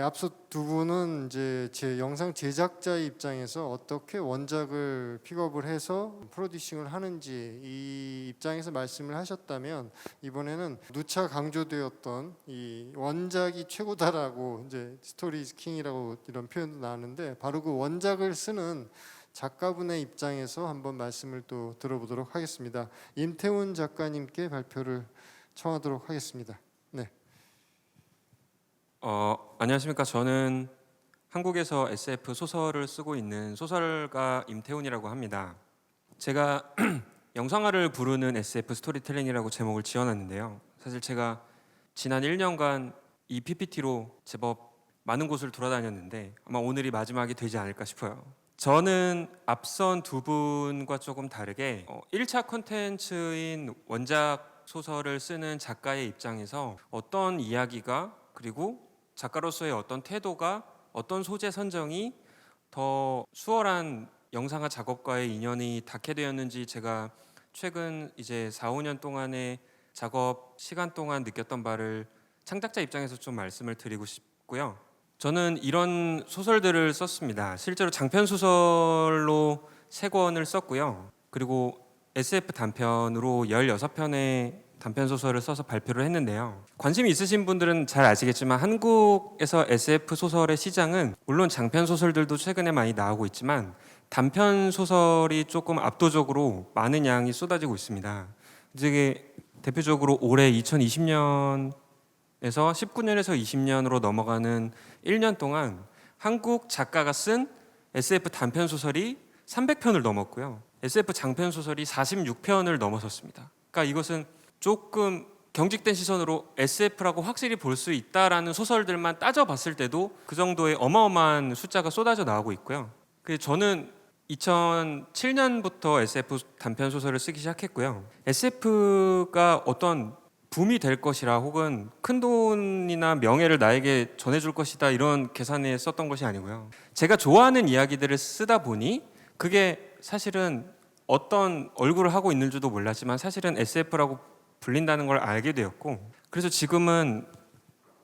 앞서 두 분은 이제 제 영상 제작자의 입장에서 어떻게 원작을 픽업을 해서 프로듀싱을 하는지 이 입장에서 말씀을 하셨다면, 이번에는 누차 강조되었던 이 원작이 최고다라고, 이제 스토리 is 킹이라고 이런 표현도 나왔는데, 바로 그 원작을 쓰는 작가분의 입장에서 한번 말씀을 또 들어보도록 하겠습니다. 임태훈 작가님께 발표를 청하도록 하겠습니다. 네. 안녕하십니까. 저는 한국에서 SF 소설을 쓰고 있는 소설가 임태훈이라고 합니다. 제가 영상화를 부르는 SF 스토리텔링이라고 제목을 지어놨는데요. 사실 제가 지난 1년간 이 PPT로 제법 많은 곳을 돌아다녔는데 아마 오늘이 마지막이 되지 않을까 싶어요. 저는 앞선 두 분과 조금 다르게 1차 콘텐츠인 원작 소설을 쓰는 작가의 입장에서 어떤 이야기가, 그리고 작가로서의 어떤 태도가, 어떤 소재 선정이 더 수월한 영상화 작업과의 인연이 닿게 되었는지 제가 최근 이제 4, 5년 동안의 작업 시간 동안 느꼈던 바를 창작자 입장에서 좀 말씀을 드리고 싶고요. 저는 이런 소설들을 썼습니다. 실제로 장편 소설로 3권을 썼고요. 그리고 SF 단편으로 16편의 단편 소설을 써서 발표를 했는데요. 관심이 있으신 분들은 잘 아시겠지만 한국에서 SF 소설의 시장은 물론 장편 소설들도 최근에 많이 나오고 있지만 단편 소설이 조금 압도적으로 많은 양이 쏟아지고 있습니다. 이게 대표적으로 올해 2020년에서 19년에서 20년으로 넘어가는 1년 동안 한국 작가가 쓴 SF 단편 소설이 300편을 넘었고요. SF 장편 소설이 46편을 넘어섰습니다. 그러니까 이것은 조금 경직된 시선으로 SF라고 확실히 볼 수 있다라는 소설들만 따져봤을 때도 그 정도의 어마어마한 숫자가 쏟아져 나오고 있고요. 그래서 저는 2007년부터 SF 단편 소설을 쓰기 시작했고요. SF가 어떤 붐이 될 것이라, 혹은 큰 돈이나 명예를 나에게 전해줄 것이다, 이런 계산에 썼던 것이 아니고요. 제가 좋아하는 이야기들을 쓰다 보니 그게 사실은 어떤 얼굴을 하고 있는지도 몰랐지만 사실은 SF라고 불린다는 걸 알게 되었고, 그래서 지금은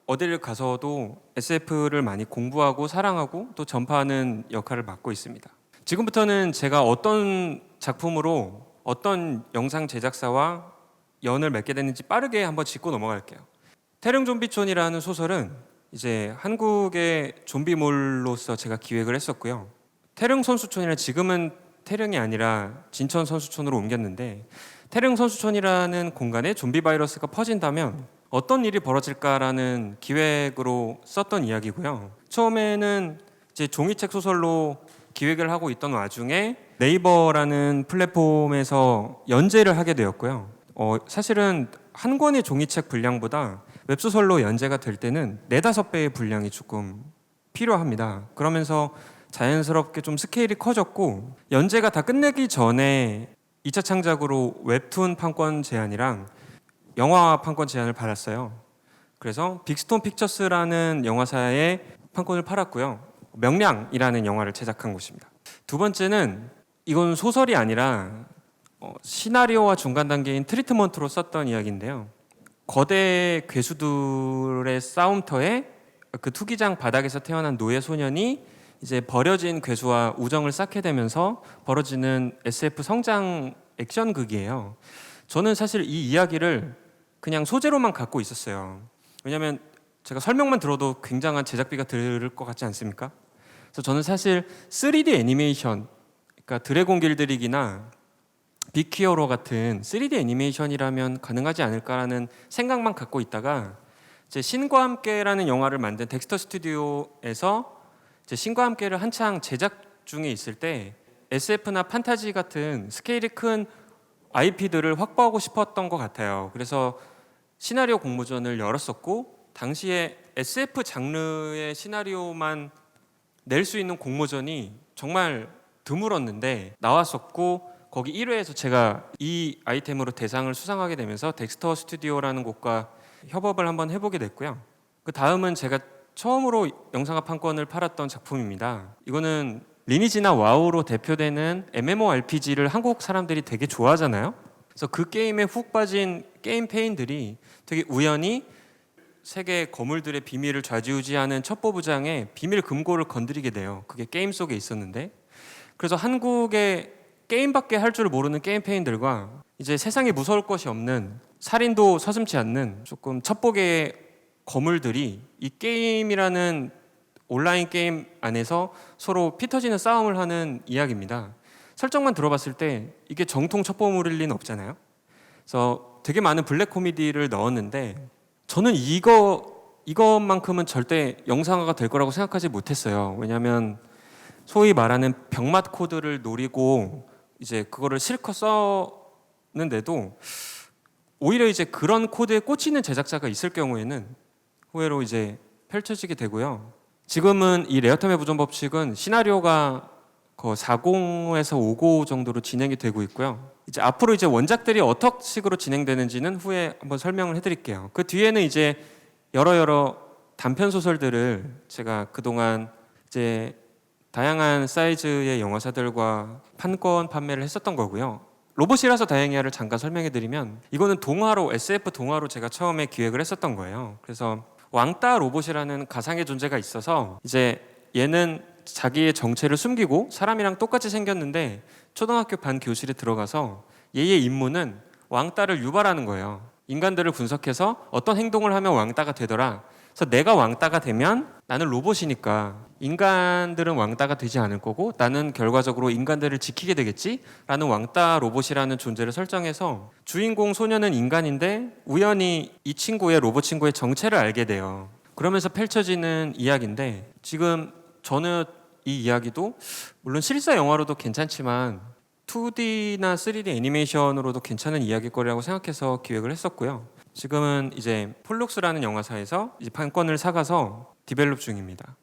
어디를 가서도 SF를 많이 공부하고 사랑하고 또 전파하는 역할을 맡고 있습니다. 지금부터는 제가 어떤 작품으로 어떤 영상 제작사와 연을 맺게 됐는지 빠르게 한번 짚고 넘어갈게요. 태릉좀비촌이라는 소설은 이제 한국의 좀비몰로서 제가 기획을 했었고요. 태릉선수촌이라, 지금은 태릉이 아니라 진천선수촌으로 옮겼는데, 태릉선수촌이라는 공간에 좀비 바이러스가 퍼진다면 어떤 일이 벌어질까라는 기획으로 썼던 이야기고요. 처음에는 이제 종이책 소설로 기획을 하고 있던 와중에 네이버라는 플랫폼에서 연재를 하게 되었고요. 사실은 한 권의 종이책 분량보다 웹소설로 연재가 될 때는 4-5배의 분량이 조금 필요합니다. 그러면서 자연스럽게 좀 스케일이 커졌고, 연재가 다 끝내기 전에 2차 창작으로 웹툰 판권 제안이랑 영화 판권 제안을 받았어요. 그래서 빅스톤 픽처스라는 영화사에 판권을 팔았고요. 명량이라는 영화를 제작한 곳입니다. 두 번째는, 이건 소설이 아니라 시나리오와 중간 단계인 트리트먼트로 썼던 이야기인데요. 거대 괴수들의 싸움터에 그 투기장 바닥에서 태어난 노예 소년이 이제 버려진 괴수와 우정을 쌓게 되면서 벌어지는 SF 성장 액션극이에요. 저는 사실 이 이야기를 그냥 소재로만 갖고 있었어요. 왜냐하면 제가 설명만 들어도 굉장한 제작비가 들 것 같지 않습니까? 그래서 저는 사실 3D 애니메이션, 그러니까 드래곤 길들이기나 빅히어로 같은 3D 애니메이션이라면 가능하지 않을까라는 생각만 갖고 있다가, 이제 신과 함께라는 영화를 만든 덱스터 스튜디오에서 이제 신과 함께를 한창 제작 중에 있을 때 SF나 판타지 같은 스케일이 큰 IP들을 확보하고 싶었던 것 같아요. 그래서 시나리오 공모전을 열었었고, 당시에 SF 장르의 시나리오만 낼 수 있는 공모전이 정말 드물었는데 나왔었고, 거기 1회에서 제가 이 아이템으로 대상을 수상하게 되면서 덱스터 스튜디오라는 곳과 협업을 한번 해보게 됐고요. 그 다음은 제가 처음으로 영상화 판권을 팔았던 작품입니다. 이거는 리니지나 와우로 대표되는 MMORPG를 한국 사람들이 되게 좋아하잖아요. 그래서 그 게임에 훅 빠진 게임 페인들이 되게 우연히 세계 거물들의 비밀을 좌지우지하는 첩보부장의 비밀 금고를 건드리게 돼요. 그게 게임 속에 있었는데, 그래서 한국의 게임밖에 할 줄 모르는 게임페인들과 이제 세상에 무서울 것이 없는 살인도 서슴지 않는 조금 첩보계의 거물들이 이 게임이라는 온라인 게임 안에서 서로 피 터지는 싸움을 하는 이야기입니다. 설정만 들어봤을 때 이게 정통 첩보물일 리는 없잖아요. 그래서 되게 많은 블랙 코미디를 넣었는데 저는 이것만큼은 절대 영상화가 될 거라고 생각하지 못했어요. 왜냐하면 소위 말하는 병맛 코드를 노리고 이제 그거를 실컷 썼는데도 오히려 이제 그런 코드에 꽂히는 제작자가 있을 경우에는 후회로 이제 펼쳐지게 되고요. 지금은 이 레어텀의 보존 법칙은 시나리오가 40에서 50 정도로 진행이 되고 있고요. 이제 앞으로 이제 원작들이 어떤 식으로 진행되는지는 후에 한번 설명을 해드릴게요. 그 뒤에는 이제 여러 단편 소설들을 제가 그동안 이제 다양한 사이즈의 영화사들과 판권 판매를 했었던 거고요. 로봇이라서 다행이야를 잠깐 설명해드리면 이거는 동화로 SF 동화로 제가 처음에 기획을 했었던 거예요. 그래서 왕따 로봇이라는 가상의 존재가 있어서 이제 얘는 자기의 정체를 숨기고 사람이랑 똑같이 생겼는데 초등학교 반 교실에 들어가서 얘의 임무는 왕따를 유발하는 거예요. 인간들을 분석해서 어떤 행동을 하면 왕따가 되더라. 그래서 내가 왕따가 되면 나는 로봇이니까 인간들은 왕따가 되지 않을 거고 나는 결과적으로 인간들을 지키게 되겠지? 라는 왕따 로봇이라는 존재를 설정해서 주인공 소녀는 인간인데 우연히 이 친구의 로봇 친구의 정체를 알게 돼요. 그러면서 펼쳐지는 이야기인데 지금 저는 이 이야기도 물론 실사 영화로도 괜찮지만 2D나 3D 애니메이션으로도 괜찮은 이야기거리라고 생각해서 기획을 했었고요. 지금은 이제 폴룩스라는 영화사에서 이제 판권을 사가서 디벨롭 중입니다.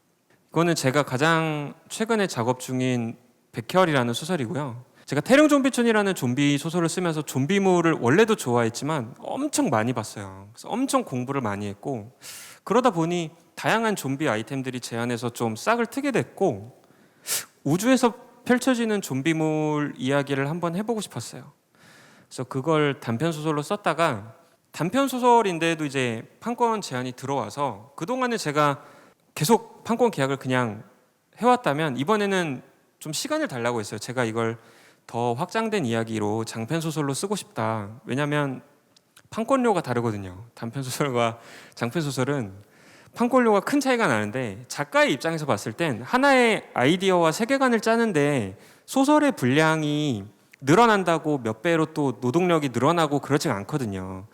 이거는 제가 가장 최근에 작업 중인 백혈이라는 소설이고요. 제가 태릉 좀비촌이라는 좀비 소설을 쓰면서 좀비물을 원래도 좋아했지만 엄청 많이 봤어요. 그래서 엄청 공부를 많이 했고 그러다 보니 다양한 좀비 아이템들이 제 안에서 좀 싹을 트게 됐고 우주에서 펼쳐지는 좀비물 이야기를 한번 해보고 싶었어요. 그래서 그걸 단편 소설로 썼다가 단편 소설인데도 이제 판권 제안이 들어와서 그동안은 제가 계속 판권 계약을 그냥 해왔다면 이번에는 좀 시간을 달라고 했어요. 제가 이걸 더 확장된 이야기로 장편 소설로 쓰고 싶다. 왜냐하면 판권료가 다르거든요. 단편 소설과 장편 소설은 판권료가 큰 차이가 나는데 작가의 입장에서 봤을 땐 하나의 아이디어와 세계관을 짜는데 소설의 분량이 늘어난다고 몇 배로 또 노동력이 늘어나고 그러지 않거든요.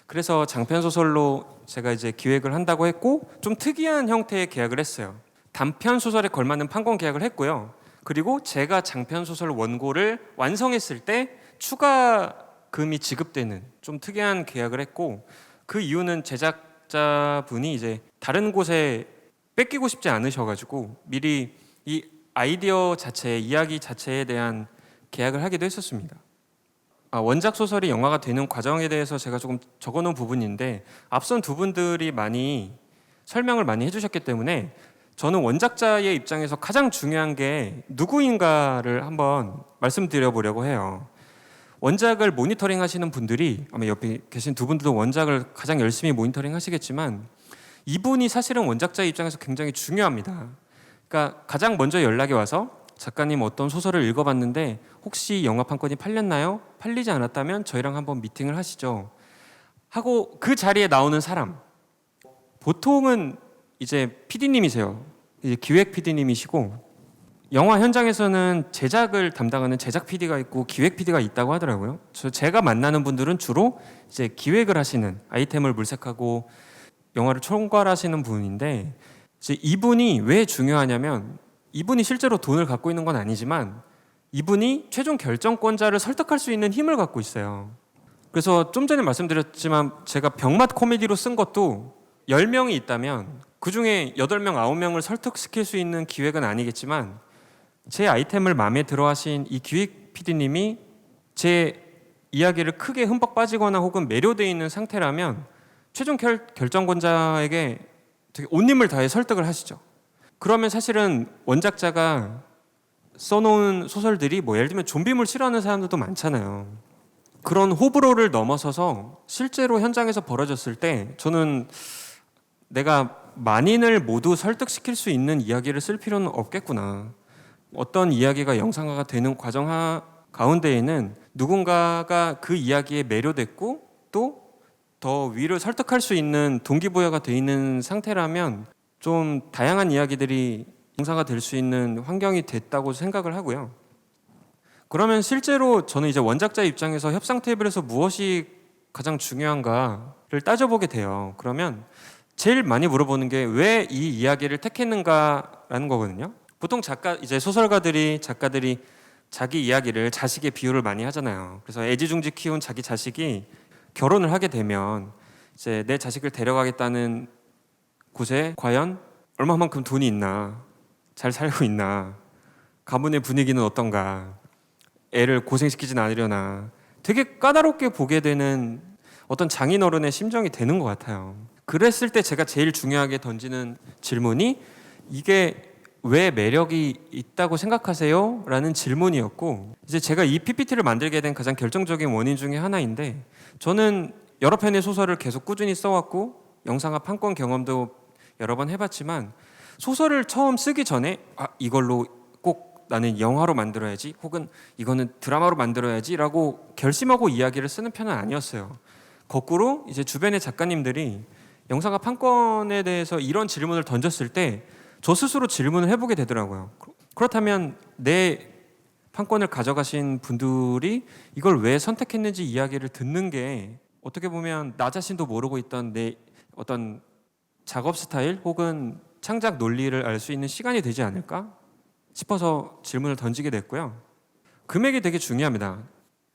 그래서 장편 소설로 제가 이제 기획을 한다고 했고 좀 특이한 형태의 계약을 했어요. 단편 소설에 걸맞는 판권 계약을 했고요. 그리고 제가 장편 소설 원고를 완성했을 때 추가금이 지급되는 좀 특이한 계약을 했고 그 이유는 제작자분이 이제 다른 곳에 뺏기고 싶지 않으셔가지고 미리 이 아이디어 자체, 이야기 자체에 대한 계약을 하기도 했었습니다. 원작 소설이 영화가 되는 과정에 대해서 제가 조금 적어놓은 부분인데 앞선 두 분들이 많이 설명을 많이 해주셨기 때문에 저는 원작자의 입장에서 가장 중요한 게 누구인가를 한번 말씀드려보려고 해요. 원작을 모니터링 하시는 분들이 아마 옆에 계신 두 분들도 원작을 가장 열심히 모니터링 하시겠지만 이분이 사실은 원작자의 입장에서 굉장히 중요합니다. 그러니까 가장 먼저 연락이 와서 작가님 어떤 소설을 읽어봤는데 혹시 영화 판권이 팔렸나요? 팔리지 않았다면 저희랑 한번 미팅을 하시죠. 하고 그 자리에 나오는 사람 보통은 이제 PD님이세요. 이제 기획 PD님이시고 영화 현장에서는 제작을 담당하는 제작 PD가 있고 기획 PD가 있다고 하더라고요. 제가 만나는 분들은 주로 이제 기획을 하시는 아이템을 물색하고 영화를 총괄하시는 분인데 이제 이분이 왜 중요하냐면 이분이 실제로 돈을 갖고 있는 건 아니지만 이분이 최종 결정권자를 설득할 수 있는 힘을 갖고 있어요. 그래서 좀 전에 말씀드렸지만 제가 병맛 코미디로 쓴 것도 10명이 있다면 그중에 8명, 9명을 설득시킬 수 있는 기획은 아니겠지만 제 아이템을 마음에 들어 하신 이 기획 PD님이 제 이야기를 크게 흠뻑 빠지거나 혹은 매료되어 있는 상태라면 최종 결정권자에게 되게 온 힘을 다해 설득을 하시죠. 그러면 사실은 원작자가 써놓은 소설들이 뭐 예를 들면 좀비물 싫어하는 사람들도 많잖아요. 그런 호불호를 넘어서서 실제로 현장에서 벌어졌을 때 저는 내가 만인을 모두 설득시킬 수 있는 이야기를 쓸 필요는 없겠구나. 어떤 이야기가 영상화가 되는 과정 가운데에는 누군가가 그 이야기에 매료됐고 또 더 위를 설득할 수 있는 동기부여가 돼 있는 상태라면 좀 다양한 이야기들이 영상화 될 수 있는 환경이 됐다고 생각을 하고요. 그러면 실제로 저는 이제 원작자 입장에서 협상 테이블에서 무엇이 가장 중요한가를 따져보게 돼요. 그러면 제일 많이 물어보는 게 왜 이 이야기를 택했는가라는 거거든요. 보통 작가들이 자기 이야기를 자식의 비유를 많이 하잖아요. 그래서 애지중지 키운 자기 자식이 결혼을 하게 되면 이제 내 자식을 데려가겠다는 곳에 과연 얼마만큼 돈이 있나, 잘 살고 있나, 가문의 분위기는 어떤가, 애를 고생시키진 않으려나, 되게 까다롭게 보게 되는 어떤 장인어른의 심정이 되는 것 같아요. 그랬을 때 제가 제일 중요하게 던지는 질문이 이게 왜 매력이 있다고 생각하세요? 라는 질문이었고, 이제 제가 이 PPT를 만들게 된 가장 결정적인 원인 중에 하나인데, 저는 여러 편의 소설을 계속 꾸준히 써왔고 영상화 판권 경험도 여러 번 해봤지만 소설을 처음 쓰기 전에 이걸로 꼭 나는 영화로 만들어야지 혹은 이거는 드라마로 만들어야지 라고 결심하고 이야기를 쓰는 편은 아니었어요. 거꾸로 이제 주변의 작가님들이 영상화 판권에 대해서 이런 질문을 던졌을 때 저 스스로 질문을 해보게 되더라고요. 그렇다면 내 판권을 가져가신 분들이 이걸 왜 선택했는지 이야기를 듣는 게 어떻게 보면 나 자신도 모르고 있던 내 어떤 작업 스타일 혹은 창작 논리를 알 수 있는 시간이 되지 않을까 싶어서 질문을 던지게 됐고요. 금액이 되게 중요합니다.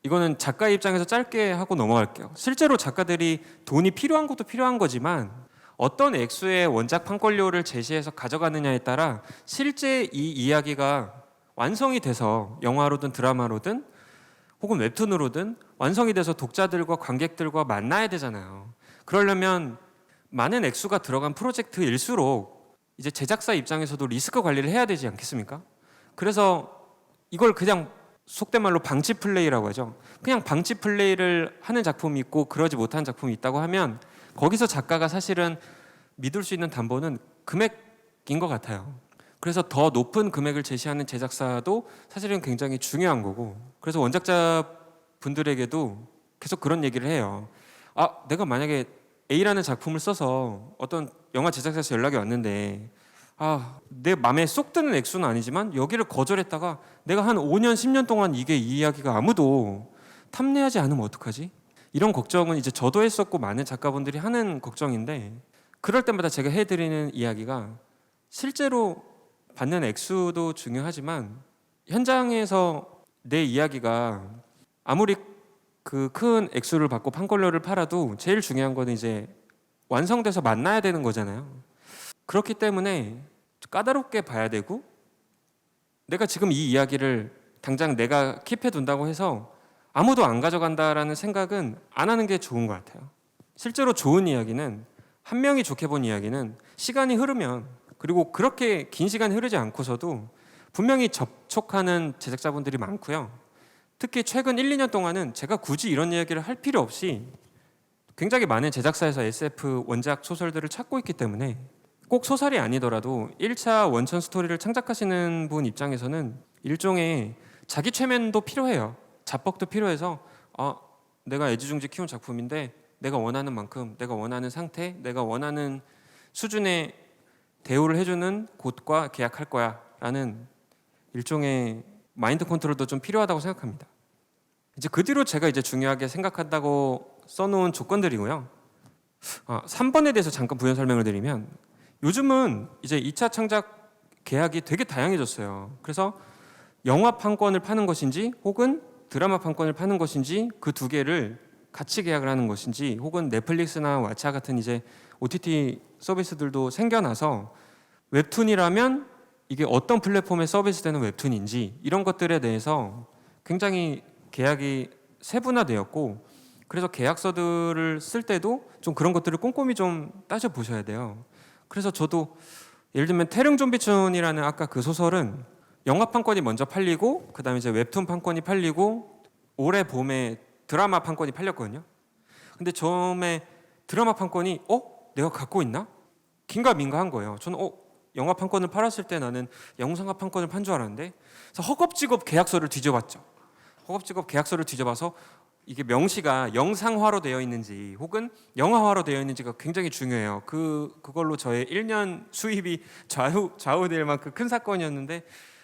이거는 작가 입장에서 짧게 하고 넘어갈게요. 실제로 작가들이 돈이 필요한 것도 필요한 거지만 어떤 액수의 원작 판권료를 제시해서 가져가느냐에 따라 실제 이 이야기가 완성이 돼서 영화로든 드라마로든 혹은 웹툰으로든 완성이 돼서 독자들과 관객들과 만나야 되잖아요. 그러려면 많은 액수가 들어간 프로젝트일수록 이제 제작사 입장에서도 리스크 관리를 해야 되지 않겠습니까? 그래서 이걸 그냥 속된 말로 방치 플레이라고 하죠. 그냥 방치 플레이를 하는 작품이 있고 그러지 못한 작품이 있다고 하면 거기서 작가가 사실은 믿을 수 있는 담보는 금액인 것 같아요. 그래서 더 높은 금액을 제시하는 제작사도 사실은 굉장히 중요한 거고, 그래서 원작자 분들에게도 계속 그런 얘기를 해요. 내가 만약에 A라는 작품을 써서 어떤 영화 제작사에서 연락이 왔는데 내 마음에 쏙 드는 액수는 아니지만 여기를 거절했다가 내가 한 5년, 10년 동안 이 이야기가 아무도 탐내하지 않으면 어떡하지? 이런 걱정은 이제 저도 했었고 많은 작가분들이 하는 걱정인데, 그럴 때마다 제가 해드리는 이야기가 실제로 받는 액수도 중요하지만 현장에서 내 이야기가 아무리 그 큰 액수를 받고 판권료를 팔아도 제일 중요한 거는 이제 완성돼서 만나야 되는 거잖아요. 그렇기 때문에 까다롭게 봐야 되고, 내가 지금 이 이야기를 당장 내가 킵해 둔다고 해서 아무도 안 가져간다라는 생각은 안 하는 게 좋은 것 같아요. 실제로 좋은 이야기는, 한 명이 좋게 본 이야기는 시간이 흐르면, 그리고 그렇게 긴 시간이 흐르지 않고서도 분명히 접촉하는 제작자분들이 많고요. 특히 최근 1, 2년 동안은 제가 굳이 이런 이야기를 할 필요 없이 굉장히 많은 제작사에서 SF 원작 소설들을 찾고 있기 때문에 꼭 소설이 아니더라도 1차 원천 스토리를 창작하시는 분 입장에서는 일종의 자기 최면도 필요해요. 자뻑도 필요해서 내가 애지중지 키운 작품인데 내가 원하는 만큼, 내가 원하는 상태, 내가 원하는 수준의 대우를 해주는 곳과 계약할 거야 라는 일종의 마인드 컨트롤도 좀 필요하다고 생각합니다. 이제 그 뒤로 제가 이제 중요하게 생각한다고 써놓은 조건들이고요. 3번에 대해서 잠깐 부연 설명을 드리면, 요즘은 이제 2차 창작 계약이 되게 다양해졌어요. 그래서 영화 판권을 파는 것인지 혹은 드라마 판권을 파는 것인지 그 두 개를 같이 계약을 하는 것인지, 혹은 넷플릭스나 왓챠 같은 이제 OTT 서비스들도 생겨나서 웹툰이라면 이게 어떤 플랫폼에 서비스되는 웹툰인지 이런 것들에 대해서 굉장히 계약이 세분화되었고, 그래서 계약서들을 쓸 때도 좀 그런 것들을 꼼꼼히 좀 따져 보셔야 돼요. 그래서 저도 예를 들면 태릉좀비촌이라는 아까 그 소설은 영화 판권이 먼저 팔리고 그다음에 이제 웹툰 판권이 팔리고 올해 봄에 드라마 판권이 팔렸거든요. 근데 처음에 드라마 판권이 내가 갖고 있나? 긴가민가한 거예요. 저는 영화 판권을 팔았을 때 나는 영상화 판권을 판 줄 알았는데, 그래서 허겁지겁 계약서를 뒤져봤죠. 허겁지겁 계약서를 뒤져봐서 이게 명시가 영상화로 되어 있는지 혹은 영화화로 되어 있는지가 굉장히 중요해요. 그걸로 저의 1년 수입이 좌우될 만큼 큰 사건이었는데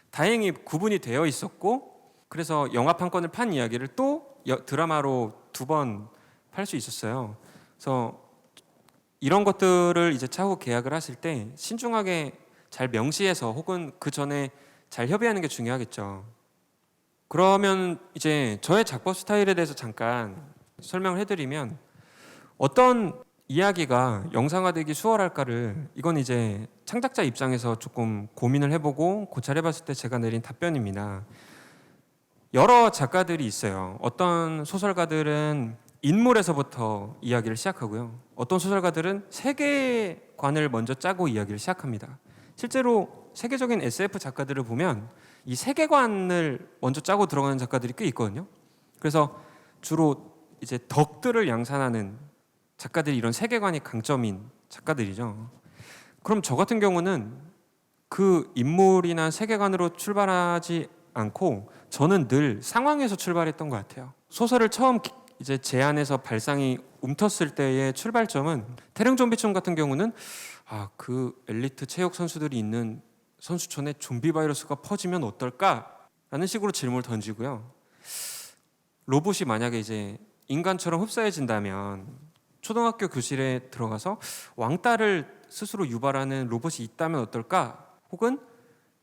다행히 구분이 되어 있었고, 그래서 영화 판권을 판 이야기를 또 드라마로 2번 팔 수 있었어요. 그래서 이런 것들을 이제 차후 계약을 하실 때 신중하게 잘 명시해서 혹은 그 전에 잘 협의하는 게 중요하겠죠. 그러면 이제 저의 작법 스타일에 대해서 잠깐 설명을 해드리면, 어떤 이야기가 영상화되기 수월할까를, 이건 이제 창작자 입장에서 조금 고민을 해보고 고찰해봤을 때 제가 내린 답변입니다. 여러 작가들이 있어요. 어떤 소설가들은 인물에서부터 이야기를 시작하고요. 어떤 소설가들은 세계관을 먼저 짜고 이야기를 시작합니다. 실제로 세계적인 SF 작가들을 보면 이 세계관을 먼저 짜고 들어가는 작가들이 꽤 있거든요. 그래서 주로 이제 덕들을 양산하는 작가들이 이런 세계관이 강점인 작가들이죠. 그럼 저 같은 경우는 그 인물이나 세계관으로 출발하지 않고 저는 늘 상황에서 출발했던 것 같아요. 소설을 처음 이제 제안해서 발상이 움텄을 때의 출발점은, 태릉 좀비촌 같은 경우는 그 엘리트 체육 선수들이 있는 선수촌에 좀비 바이러스가 퍼지면 어떨까라는 식으로 질문을 던지고요. 로봇이 만약에 이제 인간처럼 흡사해진다면 초등학교 교실에 들어가서 왕따를 스스로 유발하는 로봇이 있다면 어떨까? 혹은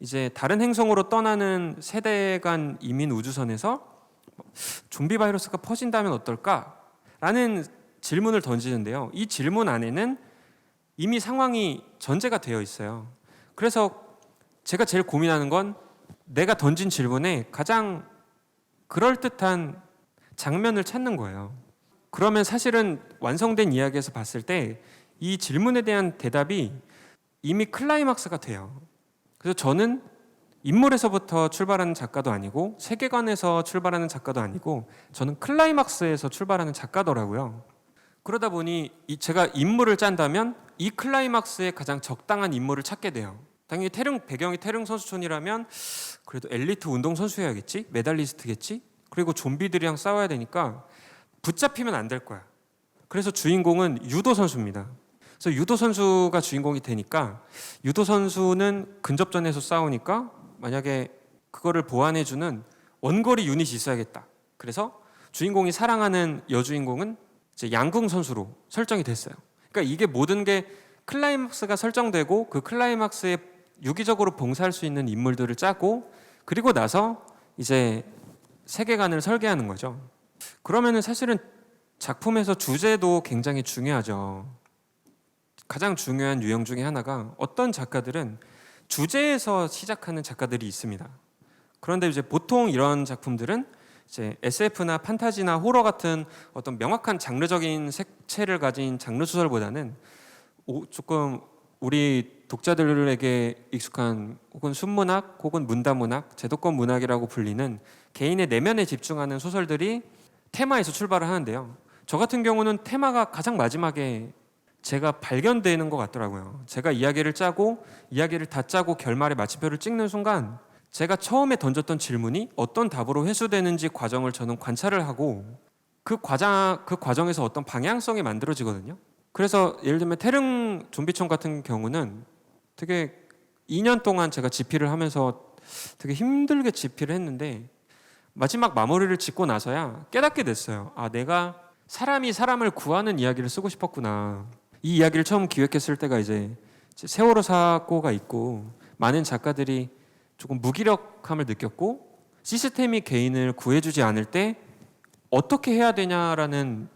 이제 다른 행성으로 떠나는 세대간 이민 우주선에서 좀비 바이러스가 퍼진다면 어떨까? 라는 질문을 던지는데요. 이 질문 안에는 이미 상황이 전제가 되어 있어요. 그래서 제가 제일 고민하는 건 내가 던진 질문에 가장 그럴듯한 장면을 찾는 거예요. 그러면 사실은 완성된 이야기에서 봤을 때 이 질문에 대한 대답이 이미 클라이막스가 돼요. 그래서 저는 인물에서부터 출발하는 작가도 아니고 세계관에서 출발하는 작가도 아니고 저는 클라이막스에서 출발하는 작가더라고요. 그러다 보니 제가 인물을 짠다면 이 클라이막스에 가장 적당한 인물을 찾게 돼요. 당연히 배경이 태릉 선수촌이라면 그래도 엘리트 운동선수여야겠지? 메달리스트겠지? 그리고 좀비들이랑 싸워야 되니까 붙잡히면 안 될 거야. 그래서 주인공은 유도 선수입니다. 그래서 유도 선수가 주인공이 되니까, 유도 선수는 근접전에서 싸우니까 만약에 그거를 보완해주는 원거리 유닛이 있어야겠다. 그래서 주인공이 사랑하는 여주인공은 이제 양궁 선수로 설정이 됐어요. 그러니까 이게 모든 게 클라이막스가 설정되고 그 클라이막스에 유기적으로 봉사할 수 있는 인물들을 짜고, 그리고 나서 이제 세계관을 설계하는 거죠. 그러면은 사실은 작품에서 주제도 굉장히 중요하죠. 가장 중요한 유형 중에 하나가, 어떤 작가들은 주제에서 시작하는 작가들이 있습니다. 그런데 이제 보통 이런 작품들은 이제 SF나 판타지나 호러 같은 어떤 명확한 장르적인 색채를 가진 장르 소설보다는 조금 우리 독자들에게 익숙한 혹은 순문학 혹은 문다문학, 제도권 문학이라고 불리는 개인의 내면에 집중하는 소설들이 테마에서 출발을 하는데요. 저 같은 경우는 테마가 가장 마지막에 제가 발견되는 것 같더라고요. 제가 이야기를 다 짜고 결말에 마침표를 찍는 순간 제가 처음에 던졌던 질문이 어떤 답으로 회수되는지 과정을 저는 관찰을 하고 그 과정에서 어떤 방향성이 만들어지거든요. 그래서 예를 들면 태릉 좀비촌 같은 경우는 되게 2년 동안 제가 집필을 하면서 되게 힘들게 집필을 했는데 마지막 마무리를 짓고 나서야 깨닫게 됐어요. 내가 사람이 사람을 구하는 이야기를 쓰고 싶었구나. 이 이야기를 처음 기획했을 때가 이제 세월호 사고가 있고 많은 작가들이 조금 무기력함을 느꼈고 시스템이 개인을 구해주지 않을 때 어떻게 해야 되냐라는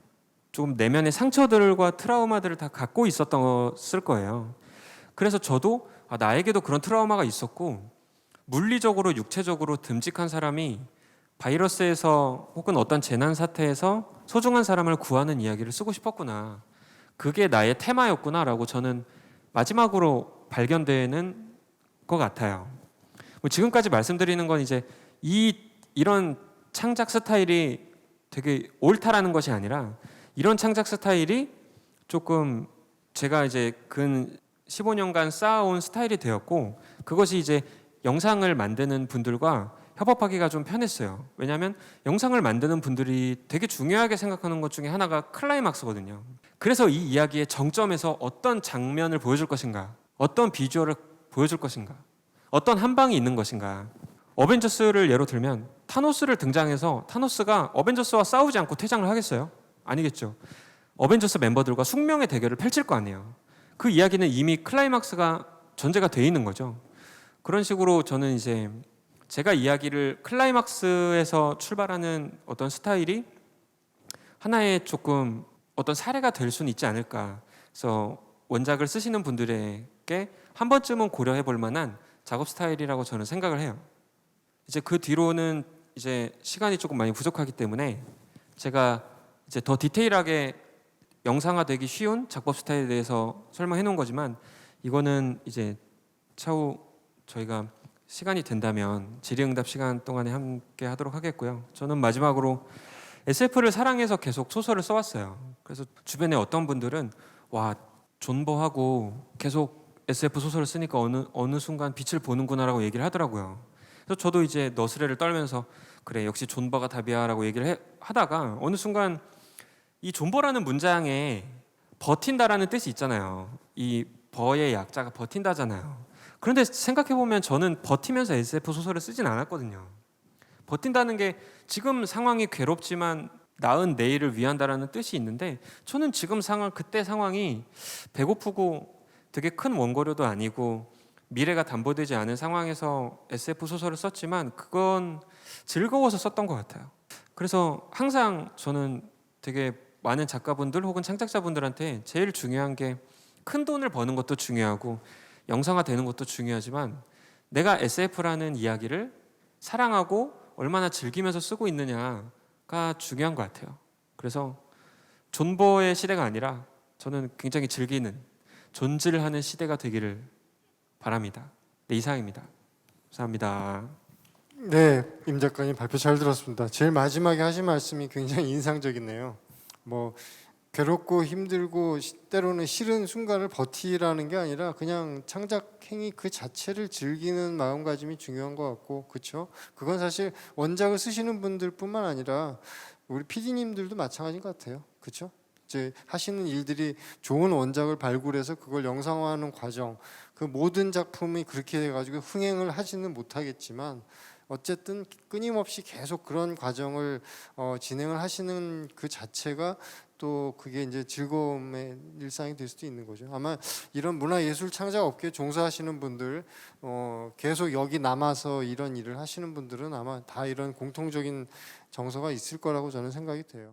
조금 내면의 상처들과 트라우마들을 다 갖고 있었을 거예요. 그래서 저도 나에게도 그런 트라우마가 있었고 물리적으로 육체적으로 듬직한 사람이 바이러스에서 혹은 어떤 재난 사태에서 소중한 사람을 구하는 이야기를 쓰고 싶었구나. 그게 나의 테마였구나라고 저는 마지막으로 발견되는 것 같아요. 지금까지 말씀드리는 건 이제 이런 창작 스타일이 되게 옳다라는 것이 아니라, 이런 창작 스타일이 조금 제가 이제 근 15년간 쌓아온 스타일이 되었고, 그것이 이제 영상을 만드는 분들과 협업하기가 좀 편했어요. 왜냐하면 영상을 만드는 분들이 되게 중요하게 생각하는 것 중에 하나가 클라이막스거든요. 그래서 이 이야기의 정점에서 어떤 장면을 보여줄 것인가, 어떤 비주얼을 보여줄 것인가, 어떤 한방이 있는 것인가. 어벤져스를 예로 들면 타노스를 등장해서 타노스가 어벤져스와 싸우지 않고 퇴장을 하겠어요? 아니겠죠. 어벤져스 멤버들과 숙명의 대결을 펼칠 거 아니에요. 그 이야기는 이미 클라이막스가 전제가 돼 있는 거죠. 그런 식으로 저는 이제 제가 이야기를 클라이막스에서 출발하는 어떤 스타일이 하나의 조금 어떤 사례가 될 수는 있지 않을까. 그래서 원작을 쓰시는 분들에게 한 번쯤은 고려해 볼 만한 작업 스타일이라고 저는 생각을 해요. 이제 그 뒤로는 이제 시간이 조금 많이 부족하기 때문에 제가 이제 더 디테일하게 영상화되기 쉬운 작법 스타일에 대해서 설명해 놓은 거지만, 이거는 이제 차후 저희가 시간이 된다면 질의응답 시간 동안에 함께 하도록 하겠고요. 저는 마지막으로 SF를 사랑해서 계속 소설을 써왔어요. 그래서 주변에 어떤 분들은 와, 존버하고 계속 SF 소설을 쓰니까 어느 순간 빛을 보는구나라고 얘기를 하더라고요. 그래서 저도 이제 너스레를 떨면서 그래, 역시 존버가 답이야라고 얘기를 하다가 어느 순간 이 존버라는 문장에 버틴다라는 뜻이 있잖아요. 이 버의 약자가 버틴다잖아요. 그런데 생각해보면 저는 버티면서 SF 소설을 쓰진 않았거든요. 버틴다는 게 지금 상황이 괴롭지만 나은 내일을 위한다라는 뜻이 있는데, 저는 지금 그때 상황이 배고프고 되게 큰 원고료도 아니고 미래가 담보되지 않은 상황에서 SF 소설을 썼지만 그건 즐거워서 썼던 것 같아요. 그래서 항상 저는 되게 많은 작가분들 혹은 창작자분들한테 제일 중요한 게 큰 돈을 버는 것도 중요하고 영상화 되는 것도 중요하지만 내가 SF라는 이야기를 사랑하고 얼마나 즐기면서 쓰고 있느냐가 중요한 것 같아요. 그래서 존버의 시대가 아니라 저는 굉장히 즐기는, 존질하는 시대가 되기를 바랍니다. 네, 이상입니다. 감사합니다. 네, 임 작가님 발표 잘 들었습니다. 제일 마지막에 하신 말씀이 굉장히 인상적이네요. 뭐 괴롭고 힘들고 때로는 싫은 순간을 버티라는 게 아니라 그냥 창작 행위 그 자체를 즐기는 마음가짐이 중요한 것 같고, 그렇죠? 그건 사실 원작을 쓰시는 분들뿐만 아니라 우리 PD님들도 마찬가지인 것 같아요. 그렇죠? 이제 하시는 일들이 좋은 원작을 발굴해서 그걸 영상화하는 과정, 그 모든 작품이 그렇게 돼가지고 흥행을 하지는 못하겠지만 어쨌든 끊임없이 계속 그런 과정을 진행을 하시는 그 자체가 또 그게 이제 즐거움의 일상이 될 수도 있는 거죠. 아마 이런 문화예술 창작 업계에 종사하시는 분들, 계속 여기 남아서 이런 일을 하시는 분들은 아마 다 이런 공통적인 정서가 있을 거라고 저는 생각이 돼요.